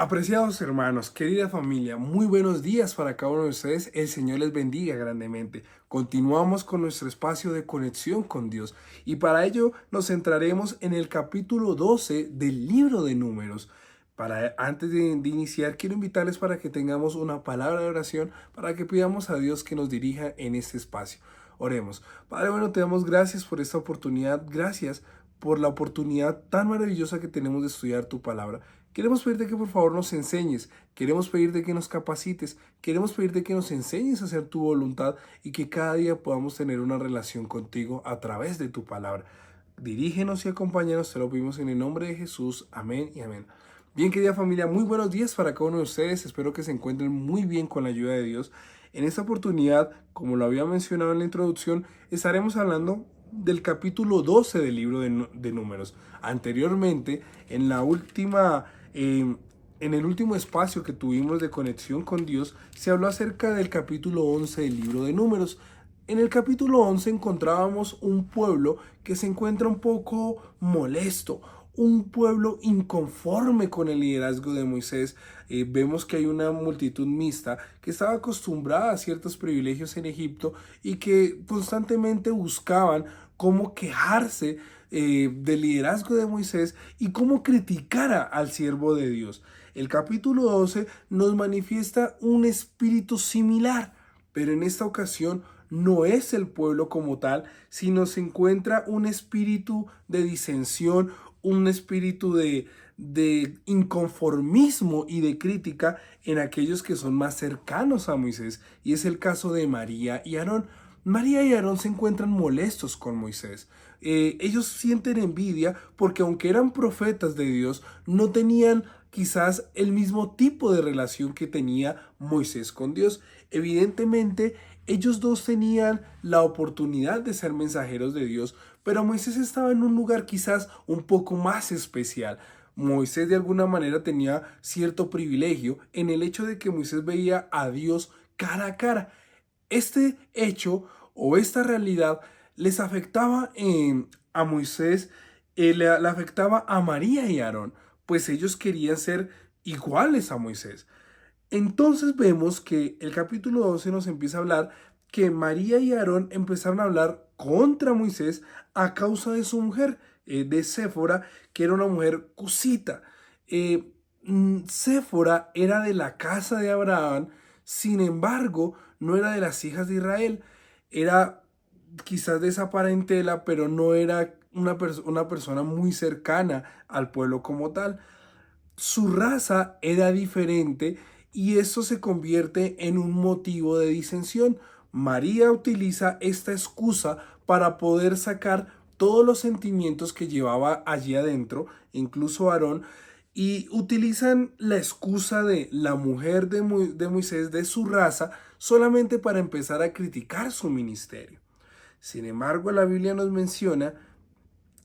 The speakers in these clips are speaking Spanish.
Apreciados hermanos, querida familia, muy buenos días para cada uno de ustedes. El Señor les bendiga grandemente. Continuamos con nuestro espacio de conexión con Dios y para ello nos centraremos en el capítulo 12 del libro de Números. Antes de iniciar, quiero invitarles para que tengamos una palabra de oración para que pidamos a Dios que nos dirija en este espacio. Oremos. Padre, bueno, te damos gracias por esta oportunidad. Gracias por la oportunidad tan maravillosa que tenemos de estudiar tu palabra. Queremos pedirte que por favor nos enseñes, queremos pedirte que nos capacites, queremos pedirte que nos enseñes a hacer tu voluntad y que cada día podamos tener una relación contigo a través de tu palabra. Dirígenos y acompáñanos, te lo pedimos en el nombre de Jesús. Amén y amén. Bien, querida familia, muy buenos días para cada uno de ustedes. Espero que se encuentren muy bien con la ayuda de Dios. En esta oportunidad, como lo había mencionado en la introducción, estaremos hablando del capítulo 12 del libro de Números. Anteriormente, en el último espacio que tuvimos de conexión con Dios, se habló acerca del capítulo 11 del libro de Números. En el capítulo 11 encontrábamos un pueblo que se encuentra un poco molesto, un pueblo inconforme con el liderazgo de Moisés. Vemos que hay una multitud mixta que estaba acostumbrada a ciertos privilegios en Egipto y que constantemente buscaban cómo quejarse del liderazgo de Moisés y cómo criticara al siervo de Dios. El capítulo 12 nos manifiesta un espíritu similar, pero en esta ocasión no es el pueblo como tal, sino se encuentra un espíritu de disensión, un espíritu de inconformismo y de crítica en aquellos que son más cercanos a Moisés, y es el caso de María y Aarón. María y Aarón se encuentran molestos con Moisés. Ellos sienten envidia porque aunque eran profetas de Dios, no tenían quizás el mismo tipo de relación que tenía Moisés con Dios. Evidentemente, ellos dos tenían la oportunidad de ser mensajeros de Dios, pero Moisés estaba en un lugar quizás un poco más especial. Moisés de alguna manera tenía cierto privilegio en el hecho de que Moisés veía a Dios cara a cara. Este hecho o esta realidad les afectaba a Moisés, le afectaba a María y a Aarón, pues ellos querían ser iguales a Moisés. Entonces vemos que el capítulo 12 nos empieza a hablar que María y Aarón empezaron a hablar contra Moisés a causa de su mujer, de Séfora, que era una mujer cusita. Séfora era de la casa de Abraham, sin embargo, no era de las hijas de Israel. Era quizás de esa parentela, pero no era una persona muy cercana al pueblo como tal. Su raza era diferente y esto se convierte en un motivo de disensión. María utiliza esta excusa para poder sacar todos los sentimientos que llevaba allí adentro, incluso Aarón, y utilizan la excusa de la mujer de Moisés, de su raza, solamente para empezar a criticar su ministerio. Sin embargo, la Biblia nos menciona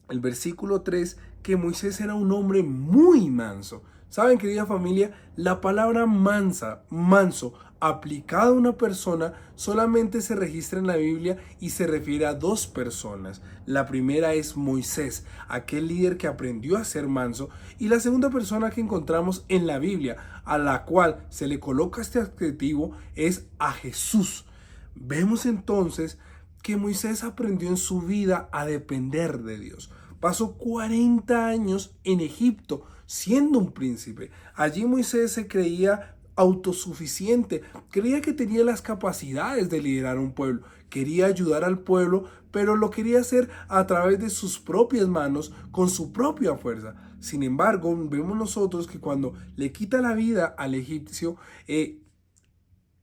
el versículo 3 que Moisés era un hombre muy manso. ¿Saben, querida familia? La palabra manso, aplicada a una persona, solamente se registra en la Biblia y se refiere a dos personas. La primera es Moisés, aquel líder que aprendió a ser manso, y la segunda persona que encontramos en la Biblia, a la cual se le coloca este adjetivo, es a Jesús. Vemos entonces que Moisés aprendió en su vida a depender de Dios. Pasó 40 años en Egipto siendo un príncipe. Allí Moisés se creía autosuficiente, creía que tenía las capacidades de liderar un pueblo, quería ayudar al pueblo, pero lo quería hacer a través de sus propias manos, con su propia fuerza. Sin embargo, vemos nosotros que cuando le quita la vida al egipcio,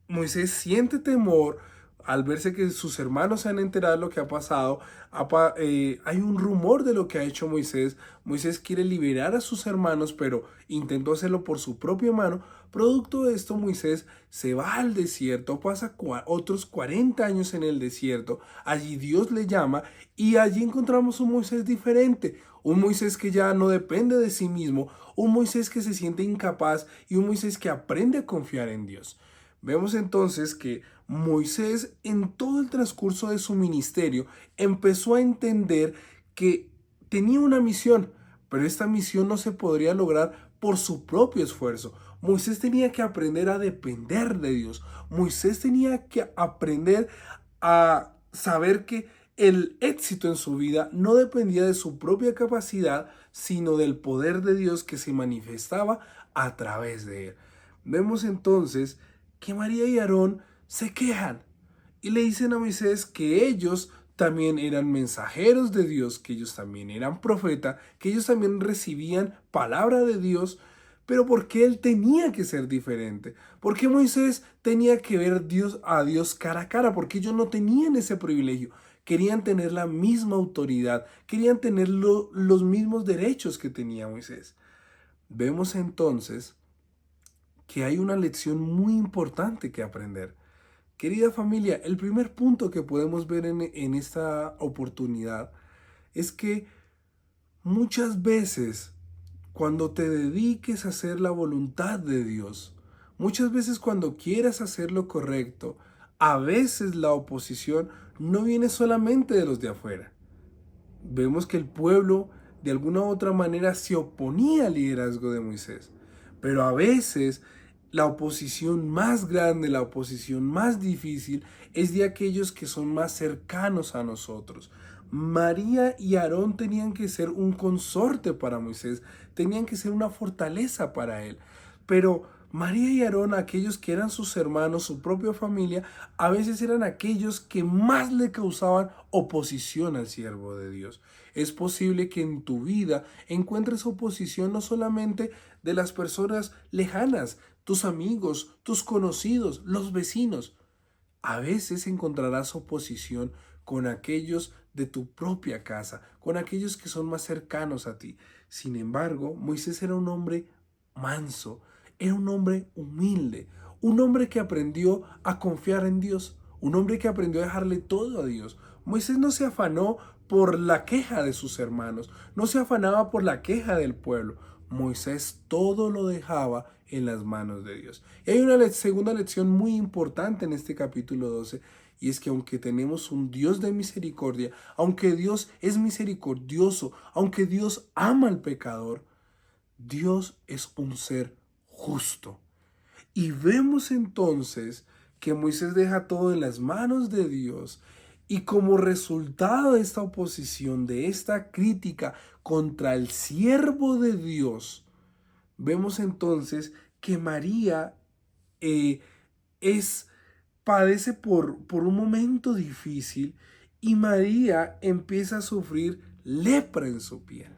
Moisés siente temor al verse que sus hermanos se han enterado de lo que ha pasado. Hay un rumor de lo que ha hecho Moisés. Moisés quiere liberar a sus hermanos, pero intentó hacerlo por su propia mano. Producto de esto, Moisés se va al desierto, pasa otros 40 años en el desierto. Allí Dios le llama y allí encontramos un Moisés diferente. Un Moisés que ya no depende de sí mismo, un Moisés que se siente incapaz y un Moisés que aprende a confiar en Dios. Vemos entonces que Moisés en todo el transcurso de su ministerio empezó a entender que tenía una misión, pero esta misión no se podría lograr por su propio esfuerzo. Moisés tenía que aprender a depender de Dios. Moisés tenía que aprender a saber que el éxito en su vida no dependía de su propia capacidad, sino del poder de Dios que se manifestaba a través de él. Vemos entonces que María y Aarón se quejan y le dicen a Moisés que ellos también eran mensajeros de Dios, que ellos también eran profetas, que ellos también recibían palabra de Dios, pero ¿por qué él tenía que ser diferente? ¿Por qué Moisés tenía que ver a Dios cara a cara? Porque ellos no tenían ese privilegio. Querían tener la misma autoridad, querían tener los mismos derechos que tenía Moisés. Vemos entonces que hay una lección muy importante que aprender. Querida familia, el primer punto que podemos ver en esta oportunidad es que muchas veces cuando te dediques a hacer la voluntad de Dios, muchas veces cuando quieras hacer lo correcto, a veces la oposición no viene solamente de los de afuera. Vemos que el pueblo de alguna u otra manera se oponía al liderazgo de Moisés, pero a veces la oposición más grande, la oposición más difícil es de aquellos que son más cercanos a nosotros. María y Aarón tenían que ser un consorte para Moisés, tenían que ser una fortaleza para él, pero María y Aarón, aquellos que eran sus hermanos, su propia familia, a veces eran aquellos que más le causaban oposición al siervo de Dios. Es posible que en tu vida encuentres oposición no solamente de las personas lejanas, tus amigos, tus conocidos, los vecinos. A veces encontrarás oposición con aquellos de tu propia casa, con aquellos que son más cercanos a ti. Sin embargo, Moisés era un hombre manso, era un hombre humilde, un hombre que aprendió a confiar en Dios, un hombre que aprendió a dejarle todo a Dios. Moisés no se afanó por la queja de sus hermanos, no se afanaba por la queja del pueblo. Moisés todo lo dejaba en las manos de Dios. Y hay una segunda lección muy importante en este capítulo 12, y es que aunque tenemos un Dios de misericordia, aunque Dios es misericordioso, aunque Dios ama al pecador, Dios es un ser justo. Y vemos entonces que Moisés deja todo en las manos de Dios y como resultado de esta oposición, de esta crítica contra el siervo de Dios, vemos entonces que María eh, es, padece por un momento difícil y María empieza a sufrir lepra en su piel.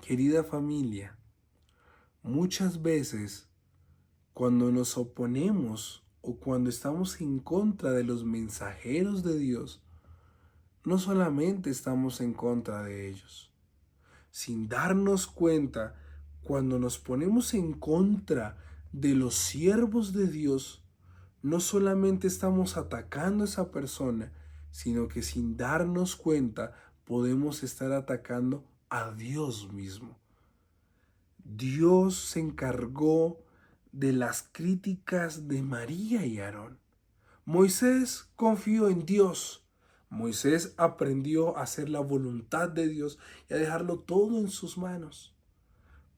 Querida familia, muchas veces cuando nos oponemos o cuando estamos en contra de los mensajeros de Dios, no solamente estamos en contra de ellos. Sin darnos cuenta, cuando nos ponemos en contra de los siervos de Dios, no solamente estamos atacando a esa persona, sino que sin darnos cuenta podemos estar atacando a Dios mismo. Dios se encargó de las críticas de María y Aarón. Moisés confió en Dios. Moisés aprendió a hacer la voluntad de Dios y a dejarlo todo en sus manos.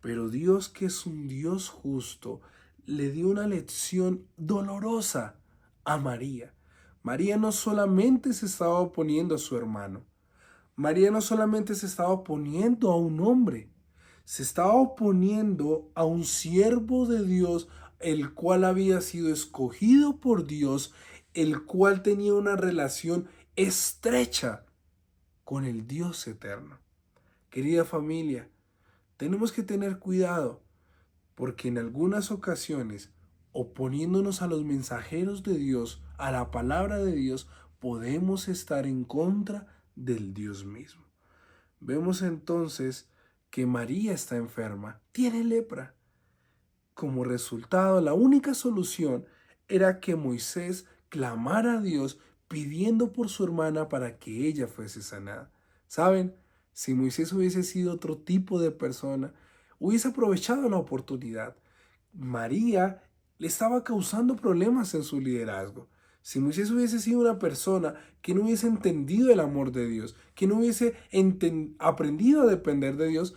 Pero Dios, que es un Dios justo, le dio una lección dolorosa a María. María no solamente se estaba oponiendo a su hermano. María no solamente se estaba oponiendo a un hombre. Se estaba oponiendo a un siervo de Dios, el cual había sido escogido por Dios, el cual tenía una relación estrecha con el Dios eterno. Querida familia, tenemos que tener cuidado, porque en algunas ocasiones, oponiéndonos a los mensajeros de Dios, a la palabra de Dios, podemos estar en contra del Dios mismo. Vemos entonces que María está enferma, tiene lepra. Como resultado, la única solución era que Moisés clamara a Dios pidiendo por su hermana para que ella fuese sanada. ¿Saben? Si Moisés hubiese sido otro tipo de persona, hubiese aprovechado la oportunidad. María le estaba causando problemas en su liderazgo. Si Moisés hubiese sido una persona que no hubiese entendido el amor de Dios, que no hubiese aprendido a depender de Dios,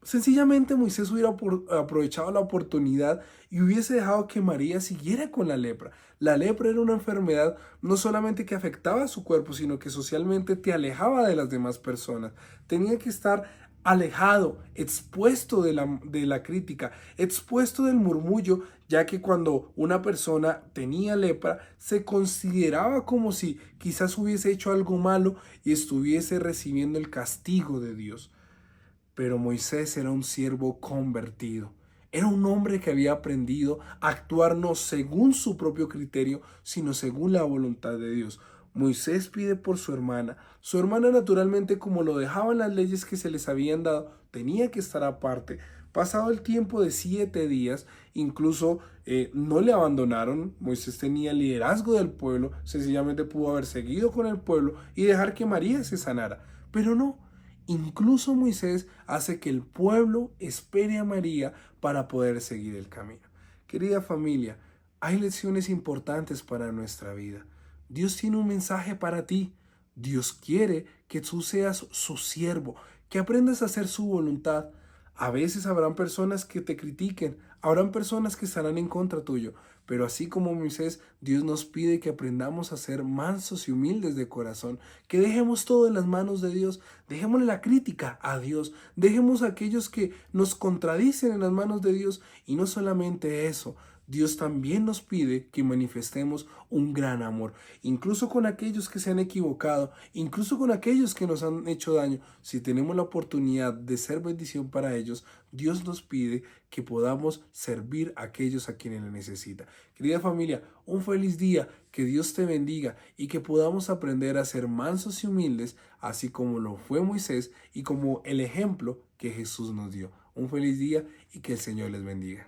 Sencillamente Moisés hubiera aprovechado la oportunidad y hubiese dejado que María siguiera con la lepra. La lepra era una enfermedad no solamente que afectaba a su cuerpo, sino que socialmente te alejaba de las demás personas. Tenía que estar alejado, expuesto de la crítica, expuesto del murmullo, ya que cuando una persona tenía lepra, se consideraba como si quizás hubiese hecho algo malo y estuviese recibiendo el castigo de Dios. Pero Moisés era un siervo convertido. Era un hombre que había aprendido a actuar no según su propio criterio, sino según la voluntad de Dios. Moisés pide por su hermana. Su hermana, naturalmente, como lo dejaban las leyes que se les habían dado, tenía que estar aparte. Pasado el tiempo de 7 días, incluso no le abandonaron. Moisés tenía el liderazgo del pueblo, sencillamente pudo haber seguido con el pueblo y dejar que María se sanara. Pero no, incluso Moisés hace que el pueblo espere a María para poder seguir el camino. Querida familia, hay lecciones importantes para nuestra vida. Dios tiene un mensaje para ti. Dios quiere que tú seas su siervo, que aprendas a hacer su voluntad. A veces habrán personas que te critiquen, habrán personas que estarán en contra tuyo, pero así como Moisés, Dios nos pide que aprendamos a ser mansos y humildes de corazón, que dejemos todo en las manos de Dios, dejemos la crítica a Dios, dejemos a aquellos que nos contradicen en las manos de Dios, y no solamente eso, Dios también nos pide que manifestemos un gran amor, incluso con aquellos que se han equivocado, incluso con aquellos que nos han hecho daño. Si tenemos la oportunidad de ser bendición para ellos, Dios nos pide que podamos servir a aquellos a quienes le necesitan. Querida familia, un feliz día, que Dios te bendiga y que podamos aprender a ser mansos y humildes, así como lo fue Moisés y como el ejemplo que Jesús nos dio. Un feliz día y que el Señor les bendiga.